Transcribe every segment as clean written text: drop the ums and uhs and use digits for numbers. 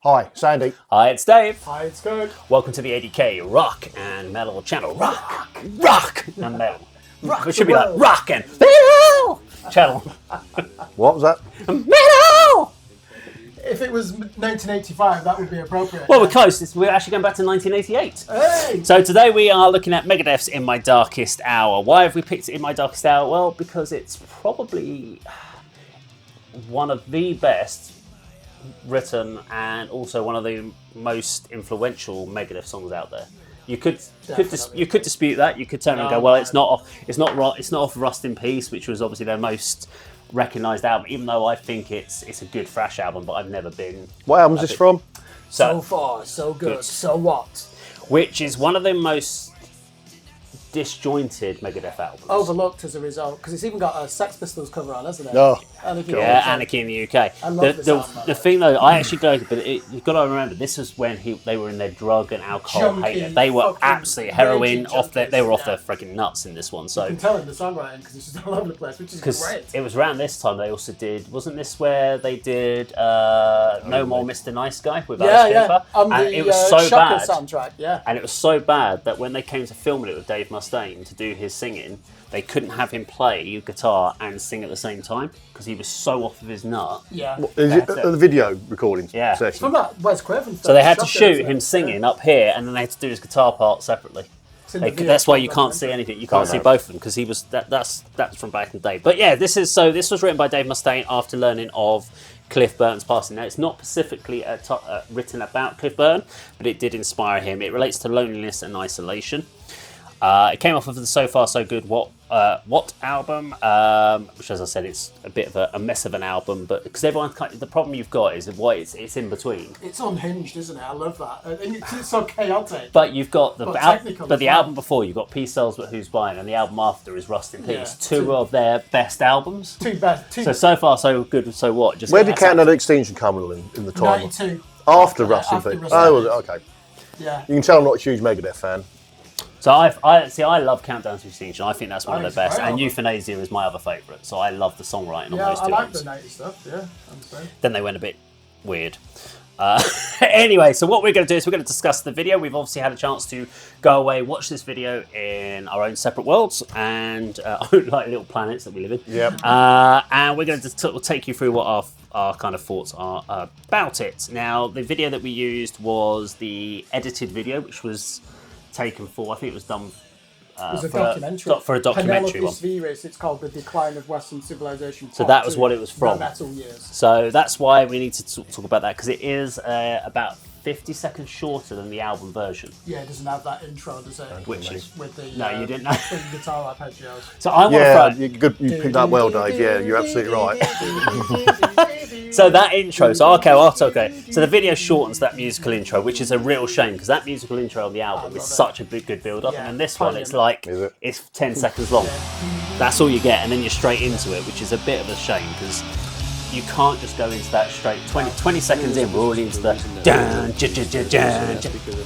Hi, it's Andy. Hi, it's Dave. Hi, it's Kirk. Welcome to the ADK Rock and Metal channel. Rock and Metal. It should be like Rock and Metal channel. What was that? Metal! If it was 1985, that would be appropriate. Well, we're close. We're actually going back to 1988. Hey! So today we are looking at Megadeth's In My Darkest Hour. Why have we picked In My Darkest Hour? Well, because it's probably one of the best written and also one of the most influential Megadeth songs out there. You could dispute that. You could turn and go, well, it's not off Rust in Peace, which was obviously their most recognised album. Even though I think it's a good thrash album, but I've never been. What album is this from? So far, so good. So what? Which is one of the most disjointed Megadeth albums. Overlooked as a result, because it's even got a Sex Pistols cover on, hasn't it? Oh. Anarchy in the UK. I love this album, the thing though, I actually go, but you've got to remember, this was when they were in their drug and alcohol heyday. They were absolutely heroin off their. They were off their freaking nuts in this one. So you can tell in the songwriting because it's just all over the place, which is great. It was around this time they also did. Wasn't this where they did No More Mr. Nice Guy with Alice Cooper? On and the it was so Shocker bad. soundtrack. Yeah. And it was so bad that when they came to filming it with Dave Mustaine to do his singing, they couldn't have him play guitar and sing at the same time because he was so off of his nut. Yeah. Is it the video recording session? From that Wes Craven. So they had to shoot him singing up here, and then they had to do his guitar part separately. That's why you can't see anything. You can't see both of them because he was that's from back in the day. But yeah, this was written by Dave Mustaine after learning of Cliff Burton's passing. Now, it's not specifically written about Cliff Burton, but it did inspire him. It relates to loneliness and isolation. It came off of the So Far So Good What album, which, as I said, it's a bit of a mess of an album, but because the problem you've got is why it's in between. It's unhinged, isn't it? I love that. And it's so chaotic. But you've got the the album before, you've got Peace Sells But Who's Buying, and the album after is Rust in Peace. Two of their best albums. So Far So Good So What. Where did Countdown to Extinction come in the time? 92. After Rust in Peace. Oh, was it? Okay. Yeah. You can tell I'm not a huge Megadeth fan. So I love Countdown to Extinction. I think that's one of their best. And album. Euthanasia is my other favourite. So I love the songwriting on those two I like albums. the 90s stuff. Yeah, I'm saying. Then they went a bit weird. Anyway, so what we're going to do is we're going to discuss the video. We've obviously had a chance to go away, watch this video in our own separate worlds and like little planets that we live in. Yep. And we're going to take you through what our kind of thoughts are about it. Now, the video that we used was the edited video, which was taken for, I think it was done for a documentary one. It's called The Decline of Western Civilization. So that was what it was from. Metal years. So that's why we need to talk about that, because it is about 50 seconds shorter than the album version. Yeah, it doesn't have that intro, does it? Which is with the you didn't know. with the guitar arpeggios. So I want to you picked that well, Dave. Yeah, you're absolutely right. So that intro, so the video shortens that musical intro, which is a real shame because that musical intro on the album is such a good build up, and then this one it's like it's 10 seconds long. That's all you get, and then you're straight into it, which is a bit of a shame because you can't just go into that straight. 20 seconds in, we're already into the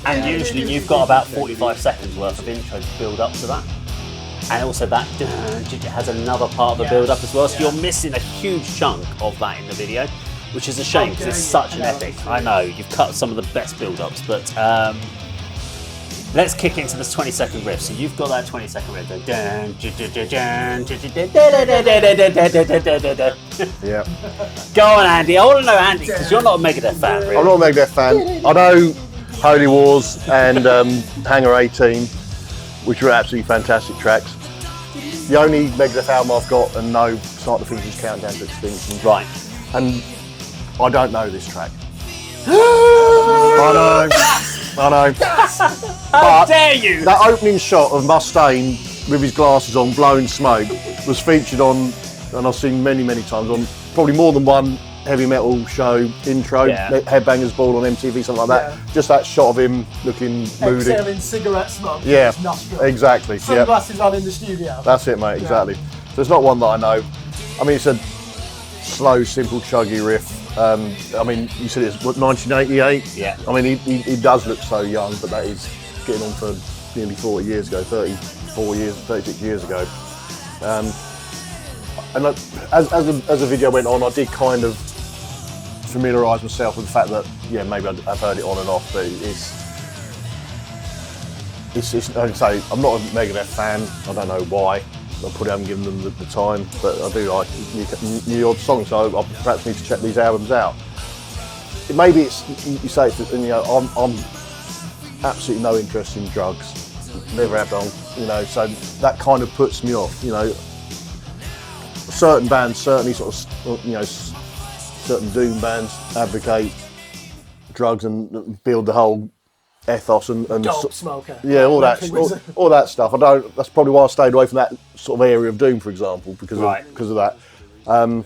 and usually you've got about 45 seconds worth of intro to build up to that. And also that has another part of the build-up as well, so you're missing a huge chunk of that in the video, which is a shame because it's such an epic. I know, you've cut some of the best build-ups, but let's kick into this 20-second riff. So you've got that 20-second riff. Yeah. Go on, Andy. I want to know, Andy, because you're not a Megadeth fan, really. I'm not a Megadeth fan. I know Holy Wars and Hangar 18, which were absolutely fantastic tracks. The only Megadeth album I've got and know start to finish is Countdown to Extinction. Right. And I don't know this track. I know. How dare you! That opening shot of Mustaine with his glasses on, blowing smoke, was featured on, and I've seen many times, on probably more than one heavy metal show intro, Headbangers Ball on MTV, something like that. Yeah. Just that shot of him looking moody. Exhaling cigarette smoke. Yeah, exactly. Sunglasses on in the studio. That's it, mate, exactly. So it's not one that I know. I mean, it's a slow, simple, chuggy riff. I mean, you said it's, 1988? Yeah. I mean, he does look so young, but that is getting on for nearly 40 years ago, 36 years ago. And as the video went on, I did kind of familiarise myself with the fact that maybe I've heard it on and off, but it's like I say, I'm not a Megadeth fan. I don't know why. I probably haven't given them the time, but I do like new odd songs, so I perhaps need to check these albums out. Maybe it's, you say it's, I'm absolutely no interest in drugs. Never have done, so that kind of puts me off. Certain bands certainly certain doom bands advocate drugs and build the whole ethos and dope smoker. Yeah, all that stuff. That's probably why I stayed away from that sort of area of doom, for example, because of that. But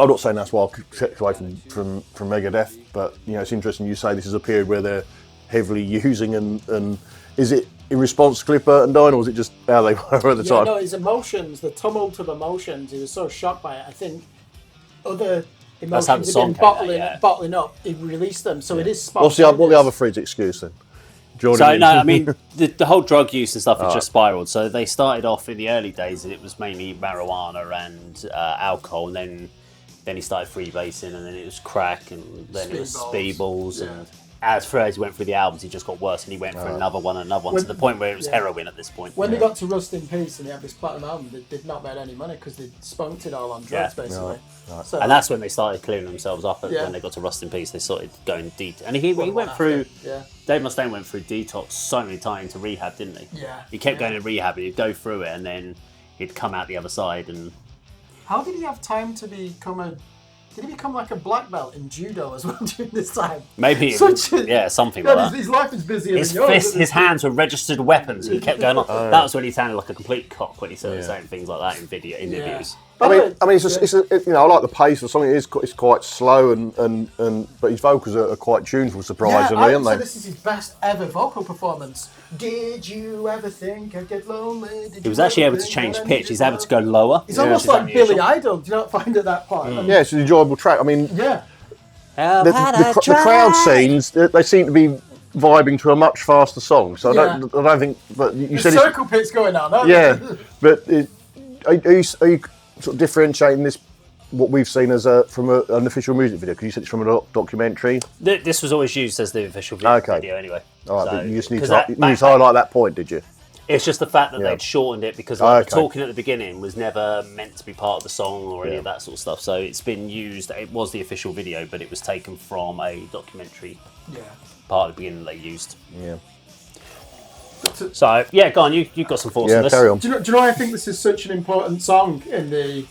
I'm not saying that's why I kept away from Megadeth, but it's interesting you say this is a period where they're heavily using and is it in response to Cliff Burton dying, or was it just how they were at the time? No, his emotions, the tumult of emotions, he was so shocked by it. I think other emotions had been bottling up, he released them, so it is spontaneous. What's the other free's excuse then? The whole drug use and stuff has just spiralled. So they started off in the early days, and it was mainly marijuana and alcohol, and then he started freebasing, and then it was crack, and then it was speedballs, and as he went through the albums, he just got worse, and he went for another one, to the point where it was heroin at this point. When they got to Rust in Peace and they had this platinum album, they'd not made any money because they'd spunked it all on drugs, basically. Right. So, and that's when they started clearing themselves up. When they got to Rust in Peace, they started going deep. And he went through. Dave Mustaine went through detox so many times into rehab, didn't he? Yeah. He kept going to rehab, and he'd go through it, and then he'd come out the other side. And how did he have time to become Did he become like a black belt in judo as well during this time? Maybe, something like that. His life is busier than yours. His hands were registered weapons. He kept going on. That was when he sounded like a complete cock when he started saying things like that in interviews. I mean, I like the pace of the song. It's quite slow, but his vocals are quite tuneful, surprisingly, aren't they? So this is his best ever vocal performance. Did you ever think I'd get lonely? He was actually able to change pitch. He's able to go lower. He's almost like Billy Idol. Do you not find at that point? Yeah, it's an enjoyable track. I mean, the crowd scenes, they seem to be vibing to a much faster song. So I don't think. But you said circle pit's going on. But are you sort of differentiating this, what we've seen as from an official music video? Because you said it's from a documentary. This was always used as the official video anyway. All right, but you just need to highlight that point, did you? It's just the fact that they'd shortened it because the talking at the beginning was never meant to be part of the song or any of that sort of stuff. So it's been used. It was the official video, but it was taken from a documentary part at the beginning they used. Yeah. So go on. You've got some thoughts on this. Carry on. Do you know? I think this is such an important song in the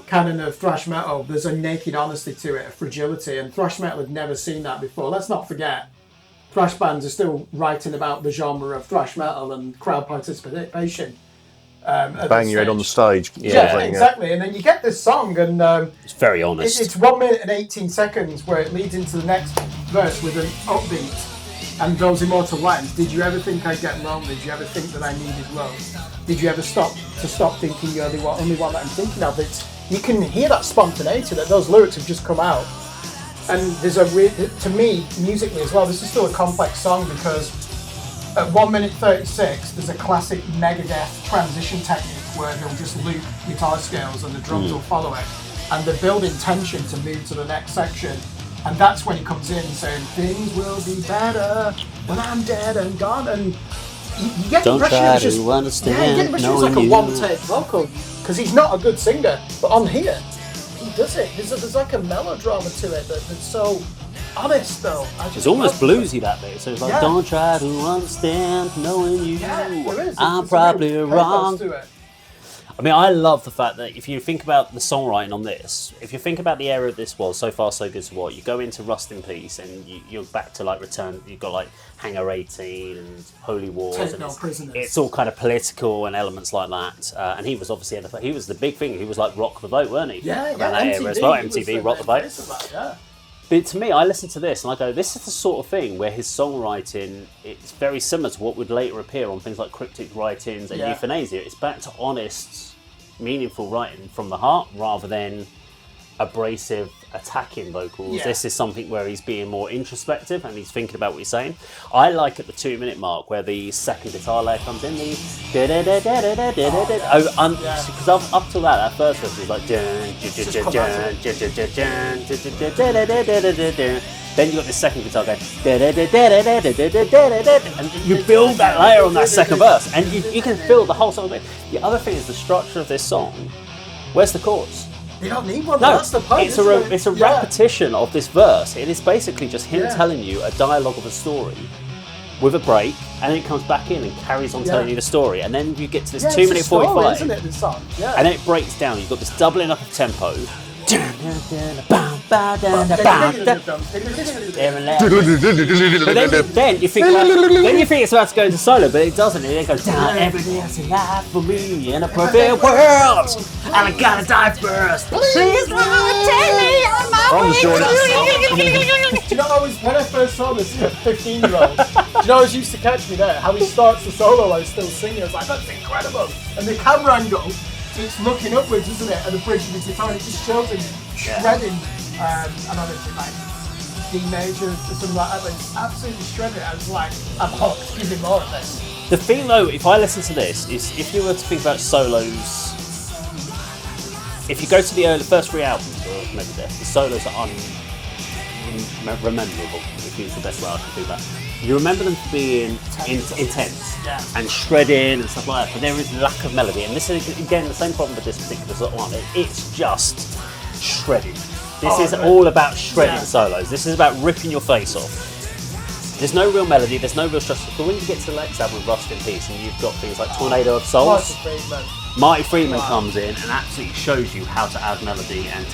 canon of thrash metal. There's a naked honesty to it, a fragility, and thrash metal had never seen that before. Let's not forget, thrash bands are still writing about the genre of thrash metal and crowd participation. Bang your head on the stage. Exactly. And then you get this song, and it's very honest. It's 1 minute and 18 seconds where it leads into the next verse with an upbeat. And those immortal lines. Did you ever think I'd get lonely? Did you ever think that I needed love? Did you ever stop thinking you're the only one that I'm thinking of? You can hear that spontaneity, that those lyrics have just come out. And there's to me, musically as well, this is still a complex song because at 1 minute 36, there's a classic Megadeth transition technique where they'll just loop guitar scales and the drums will follow it. And they're building tension to move to the next section. And that's when he comes in saying, things will be better when I'm dead and gone. And you get the impression it was just, you get the impression it was like a one-take vocal. Because he's not a good singer, but on here, he does it. There's like a melodrama to it that's so honest, though. It's almost bluesy, that bit. So it's like, don't try to understand knowing you. I'm probably wrong. I mean, I love the fact that if you think about the songwriting on this, if you think about the era this was, So Far So Good to What, you go into Rust in Peace and you're back to like Return, you've got like Hangar 18 and Holy Wars. Take No Prisoners. It's all kind of political and elements like that. And he was obviously, he was the big thing. He was like Rock the Vote, weren't he? Yeah, MTV, as well. MTV, Rock the Vote. But to me, I listen to this and I go, this is the sort of thing where his songwriting, it's very similar to what would later appear on things like Cryptic Writings and Euthanasia. It's back to honest, meaningful writing from the heart rather than abrasive attacking vocals. Yeah. This is something where he's being more introspective and he's thinking about what he's saying. I like at the 2-minute mark where the second guitar layer comes in, the because up to that first verse is like then you got this second guitar going, and you build that layer on that second verse, and you can feel the whole song. The other thing is the structure of this song. Where's the chorus? You don't need one. No, That's the point. it's a repetition of this verse. It is basically just him telling you a dialogue of a story with a break, and then it comes back in and carries on telling you the story, and then you get to this 2-minute 45, isn't it? This song, and then it breaks down. You've got this doubling up of tempo. But then you think it's about to go into solo, but it doesn't. It then goes down. Every day has a life for me in a perfect world, and I gotta die first. Please, Lord, take me on my way. Do you know, when I first saw this 15-year-old, do you know, it used to catch me there, how he starts the solo while he's still singing. I was like, that's incredible. And the camera angle, it's looking upwards, isn't it? And the bridge of his guitar, and it just shows him shredding. I don't know if it's like D major or something like that, but it's absolutely shredded. I was like, I'm hooked, give me more of this. The thing though, if I listen to this, is if you were to think about solos, if you go to the first 3 albums of Megadeth, the solos are unrememberable, if it's the best way I can do that. You remember them for being intense and shredding and stuff like that, but there is lack of melody. And this is, again, the same problem with this particular one. It's just shredding. This is all about shredding solos. This is about ripping your face off. There's no real melody, there's no real structure. But when you get to the next album, Rust in Peace, and you've got things like Tornado of Souls, Marty Friedman comes in and absolutely shows you how to add melody and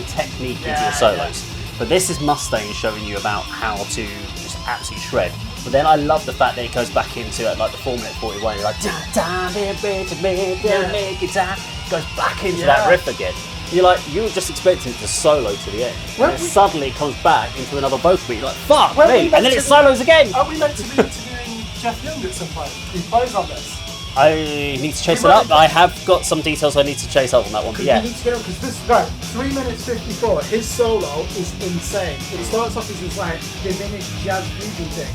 technique into your solos. But this is Mustaine showing you about how to just absolutely shred. But then I love the fact that it goes back into like the 4-minute 41. You're like, goes back into that riff again. You're like, you were just expecting it to solo to the end. And then suddenly it comes back into another vocal beat. You're like, fuck me! And then it solos again! Are we meant to be interviewing Jeff Young at some point? He plays on this. I need to chase it up. I have got some details I need to chase up on that one, but yeah. You need to get up, because this, right, 3 minutes 54, his solo is insane. It starts off as this like diminished jazz fusion thing.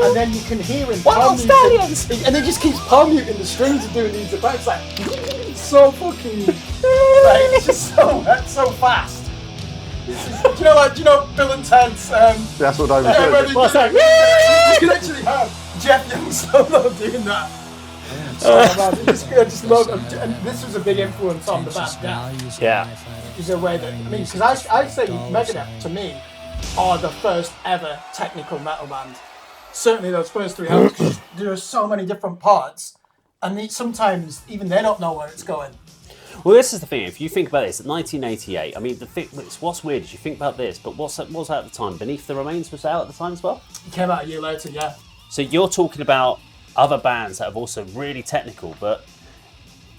And then you can hear him palm muting, and he just keeps palm muting the strings and doing these effects like, it's so fucking, like, it's just so fast. Do you know Bill and Ted's, that's what I was doing. What's that? You can actually have Jeff Young solo doing that. I just love it. And this was a big influence on the band. Yeah. Is a way that, because I say Megadeth, to me, are the first ever technical metal band. Certainly those first 3 albums, because there are so many different parts, and sometimes even they don't know where it's going. Well, this is the thing. If you think about this, 1988. I mean, what's weird is you think about this, but what was out at the time? Beneath the Remains was out at the time as well. It came out a year later, yeah. So you're talking about other bands that have also really technical, but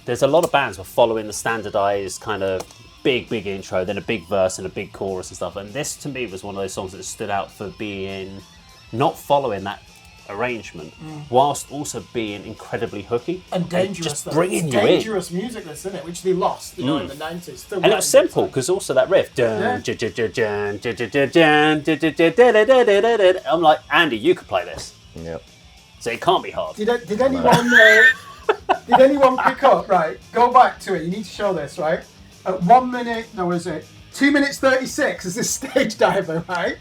there's a lot of bands who are following the standardized kind of big intro, then a big verse and a big chorus and stuff. And this, to me, was one of those songs that stood out for being not following that arrangement, whilst also being incredibly hooky and dangerous. Just bringing you dangerous music, isn't it? Which they lost, in the 90s. And it was simple because also that riff. I'm like, Andy, you could play this. Yep. So it can't be hard. Did anyone pick up, right? Go back to it. You need to show this, right? At 1 minute, no, was it 2 minutes 36? Is this stage diver, right?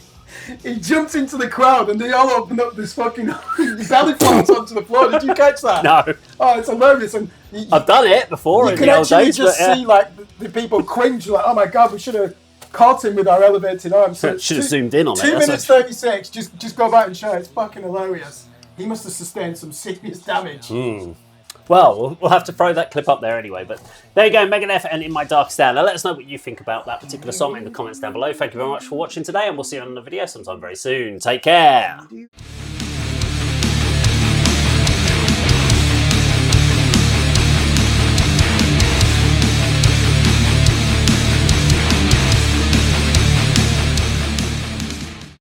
He jumps into the crowd and they all open up this fucking belly flops onto the floor. Did you catch that? No. Oh, it's hilarious. And I've done it before. You can actually just see like the people cringe, like, oh my god, we should have caught him with our elevated arms. So should have zoomed in on it. 2 minutes 36. Just go back and show it. It's fucking hilarious. He must have sustained some serious damage. Well, we'll have to throw that clip up there anyway. But there you go, Megadeth and In My Darkest Hour. Now let us know what you think about that particular song in the comments down below. Thank you very much for watching today, and we'll see you on another video sometime very soon. Take care.